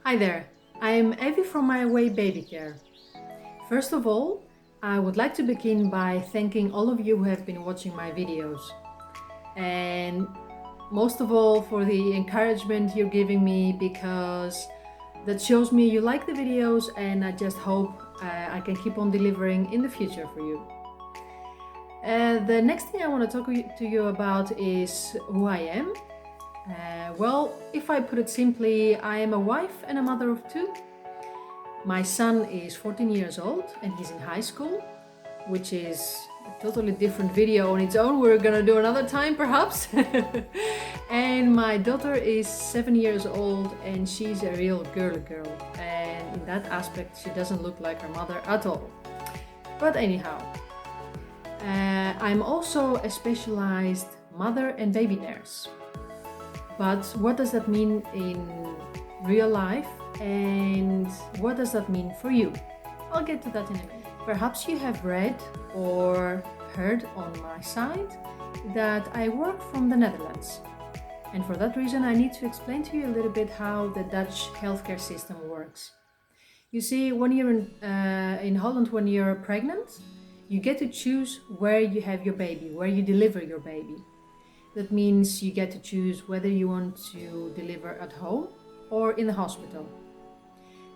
Hi there, I'm Evie from My Way Baby Care. First of all, I would like to begin by thanking all of you who have been watching my videos. And most of all for the encouragement you're giving me, because that shows me you like the videos, and I just hope I can keep on delivering in the future for you. The next thing I want to talk to you about is who I am. Well, if I put it simply, I am a wife and a mother of two. My son is 14 years old and he's in high school, which is a totally different video on its own. We're gonna do another time perhaps. And my daughter is 7 years old and she's a real girly girl. And in that aspect, she doesn't look like her mother at all. But anyhow, I'm also a specialized mother and baby nurse. But what does that mean in real life, and what does that mean for you? I'll get to that in a minute. Perhaps you have read or heard on my site that I work from the Netherlands. And for that reason, I need to explain to you a little bit how the Dutch healthcare system works. You see, when you're in Holland, when you're pregnant, you get to choose where you have your baby, where you deliver your baby. That means you get to choose whether you want to deliver at home or in the hospital.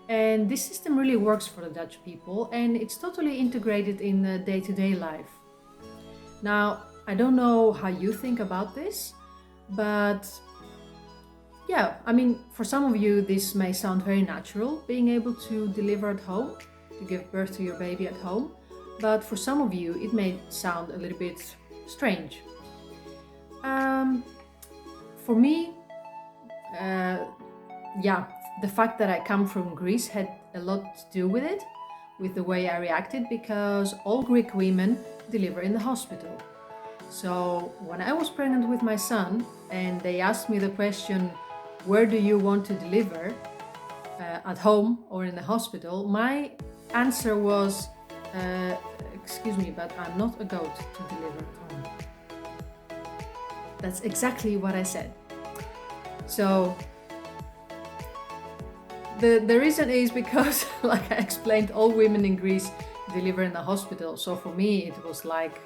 And this system really works for the Dutch people, and it's totally integrated in the day-to-day life. Now, I don't know how you think about this, but yeah, I mean, for some of you this may sound very natural, being able to deliver at home, to give birth to your baby at home, but for some of you it may sound a little bit strange. For me, the fact that I come from Greece had a lot to do with it, with the way I reacted, because all Greek women deliver in the hospital. So when I was pregnant with my son and they asked me the question, where do you want to deliver, at home or in the hospital, my answer was, excuse me, but I'm not a goat to deliver at home. That's exactly what I said. So the reason is because, like I explained, all women in Greece deliver in the hospital. So for me, it was like,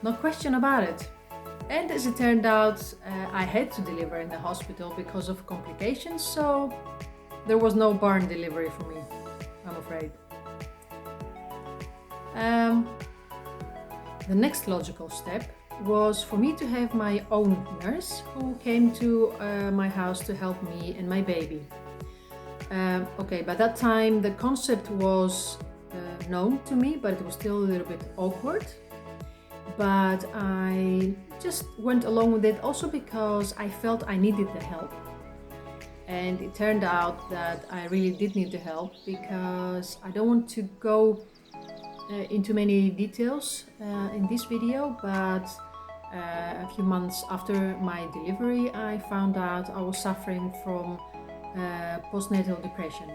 no question about it. And as it turned out, I had to deliver in the hospital because of complications. So there was no barn delivery for me, I'm afraid. The next logical step was for me to have my own nurse who came to my house to help me and my baby. Okay, by that time the concept was known to me, but it was still a little bit awkward. But I just went along with it, also because I felt I needed the help. And it turned out that I really did need the help, because I don't want to go into many details in this video, but a few months after my delivery, I found out I was suffering from postnatal depression.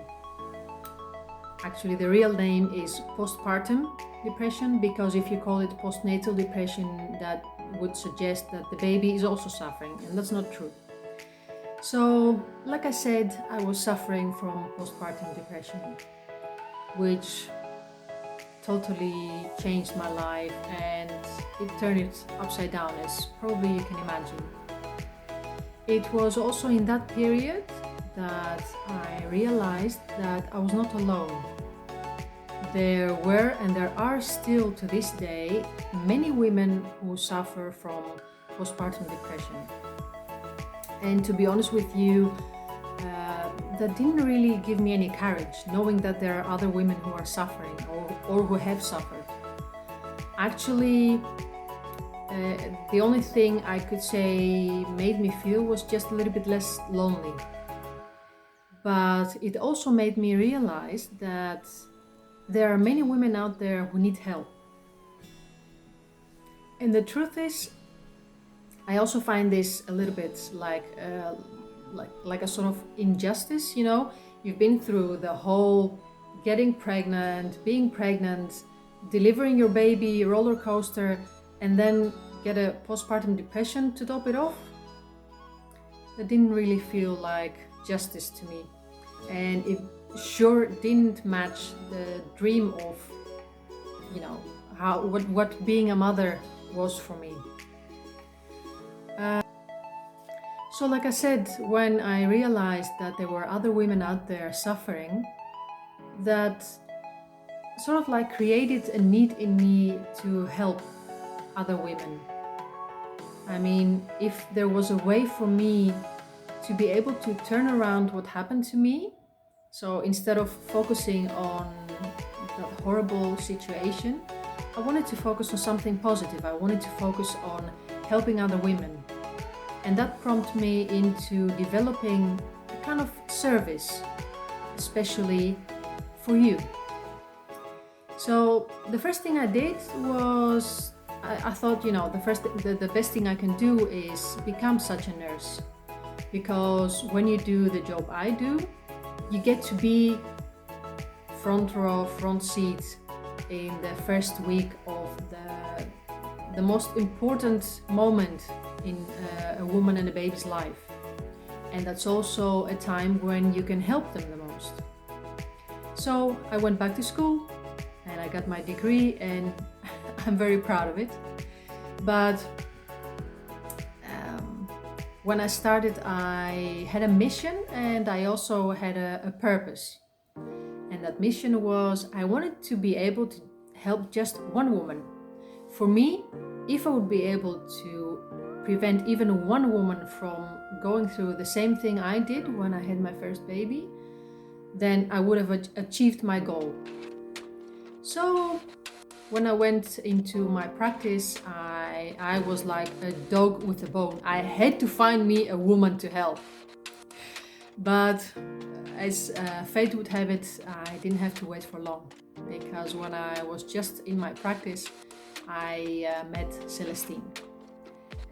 Actually, the real name is postpartum depression, because if you call it postnatal depression, that would suggest that the baby is also suffering, and that's not true. So, like I said, I was suffering from postpartum depression, which totally changed my life, and it turned it upside down, as probably you can imagine. It was also in that period that I realized that I was not alone. There were, and there are still to this day, many women who suffer from postpartum depression. And to be honest with you, that didn't really give me any courage, knowing that there are other women who are suffering or who have suffered. Actually, the only thing I could say made me feel was just a little bit less lonely. But it also made me realize that there are many women out there who need help. And the truth is, I also find this a little bit like a sort of injustice, you know? You've been through the whole getting pregnant, being pregnant, delivering your baby, roller coaster, and then get a postpartum depression to top it off. That didn't really feel like justice to me. and it sure didn't match the dream of, you know, what being a mother was for me. So like I said, when I realized that there were other women out there suffering, that sort of like created a need in me to help other women. I mean, if there was a way for me to be able to turn around what happened to me, so instead of focusing on the horrible situation, I wanted to focus on something positive. I wanted to focus on helping other women. And that prompted me into developing a kind of service, especially for you. So the first thing I did was, I thought, you know, the best thing I can do is become such a nurse. Because when you do the job I do, you get to be front row, front seat in the first week of the most important moment in a woman and a baby's life. And that's also a time when you can help them the most. So I went back to school and I got my degree, and I'm very proud of it. But when I started, I had a mission and I also had a purpose. And that mission was, I wanted to be able to help just one woman. For me, if I would be able to prevent even one woman from going through the same thing I did when I had my first baby, then I would have achieved my goal. So when I went into my practice, I was like a dog with a bone. I had to find me a woman to help. But as fate would have it, I didn't have to wait for long, because when I was just in my practice, I met Celestine.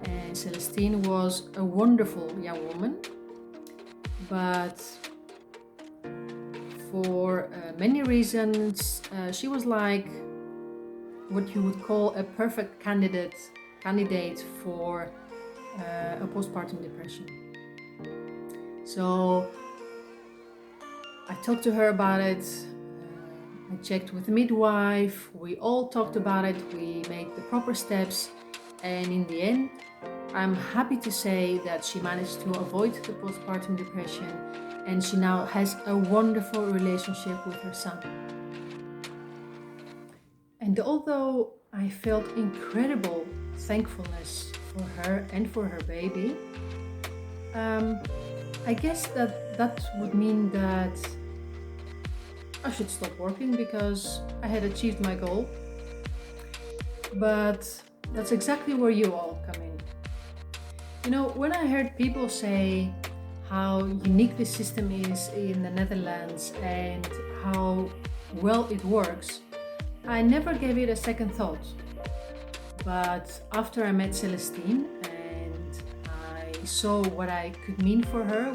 And Celestine was a wonderful young woman, but for many reasons, she was like what you would call a perfect candidate for a postpartum depression. So I talked to her about it. I checked with the midwife. We all talked about it. We made the proper steps. And in the end, I'm happy to say that she managed to avoid the postpartum depression, and she now has a wonderful relationship with her son. And although I felt incredible thankfulness for her and for her baby, I guess that would mean that I should stop working because I had achieved my goal. But that's exactly where you all come in. You know, when I heard people say how unique this system is in the Netherlands and how well it works, I never gave it a second thought. But after I met Celestine and I saw what I could mean for her,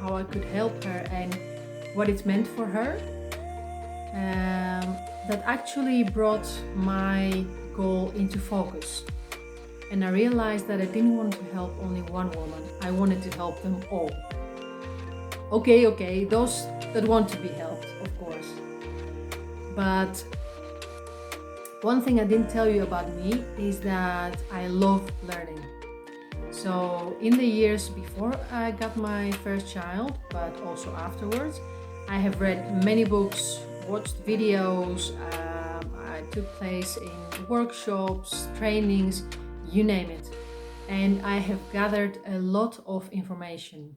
how I could help her and what it meant for her, that actually brought my goal into focus. And I realized that I didn't want to help only one woman. I wanted to help them all. Okay, those that want to be helped, of course. But one thing I didn't tell you about me is that I love learning. So in the years before I got my first child, but also afterwards, I have read many books, watched videos, I took place in workshops, trainings, you name it. And I have gathered a lot of information.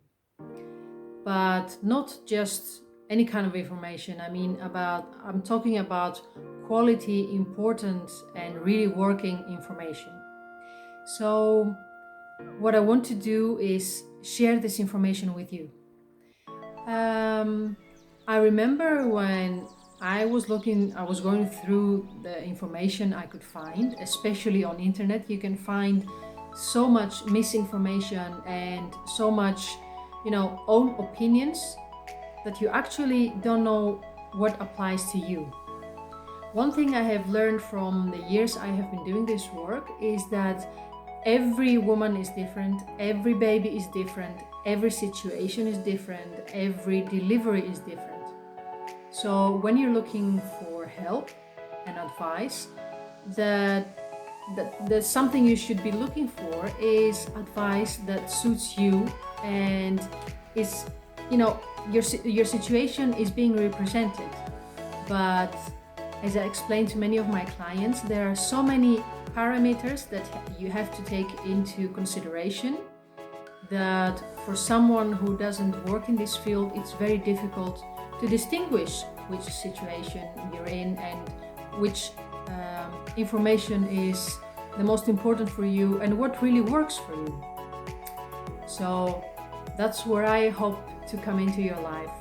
But not just any kind of information. I'm talking about quality, important, and really working information. So what I want to do is share this information with you. I remember when I was going through the information I could find, especially on internet. You can find so much misinformation and so much, own opinions that you actually don't know what applies to you. One thing I have learned from the years I have been doing this work is that every woman is different, every baby is different, every situation is different, every delivery is different. So when you're looking for help and advice, the something you should be looking for is advice that suits you and is, your situation is being represented. But as I explained to many of my clients, there are so many parameters that you have to take into consideration that for someone who doesn't work in this field, it's very difficult to distinguish which situation you're in and which information is the most important for you and what really works for you. So that's where I hope to come into your life.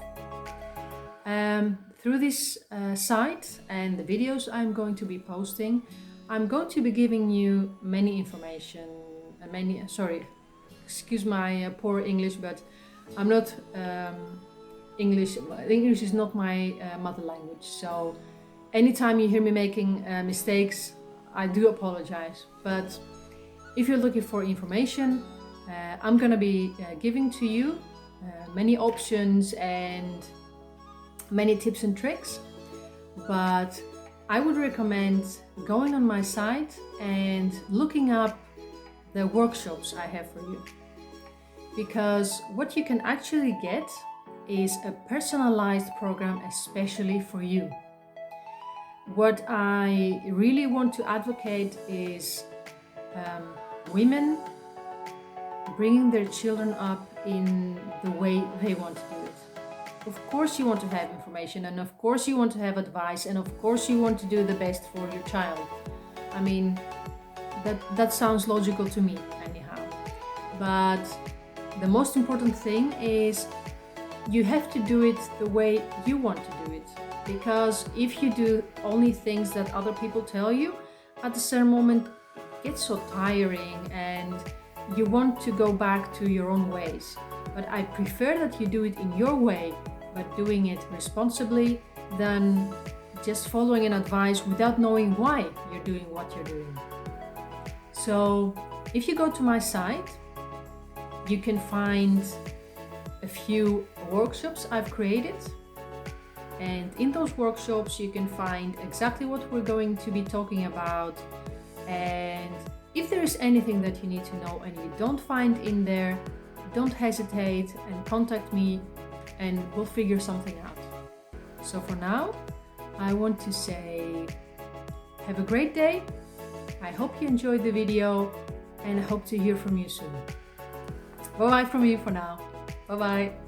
Through this site and the videos I'm going to be posting, I'm going to be giving you many information, excuse my poor English, but I'm not English is not my mother language, so anytime you hear me making mistakes, I do apologize. But if you're looking for information, I'm gonna be giving to you many options and many tips and tricks, but I would recommend going on my site and looking up the workshops I have for you, because what you can actually get is a personalized program especially for you. What I really want to advocate is women bringing their children up in the way they want to do it. Of course you want to have information, and of course you want to have advice, and of course you want to do the best for your child. I mean, that sounds logical to me anyhow. But the most important thing is you have to do it the way you want to do it. Because if you do only things that other people tell you, at a certain moment it gets so tiring and you want to go back to your own ways. But I prefer that you do it in your way, but doing it responsibly, than just following an advice without knowing why you're doing what you're doing. So if you go to my site, you can find a few workshops I've created. And in those workshops, you can find exactly what we're going to be talking about. And if there is anything that you need to know and you don't find in there, don't hesitate and contact me and we'll figure something out. So for now, I want to say, have a great day. I hope you enjoyed the video and I hope to hear from you soon. Bye-bye from me for now. Bye-bye.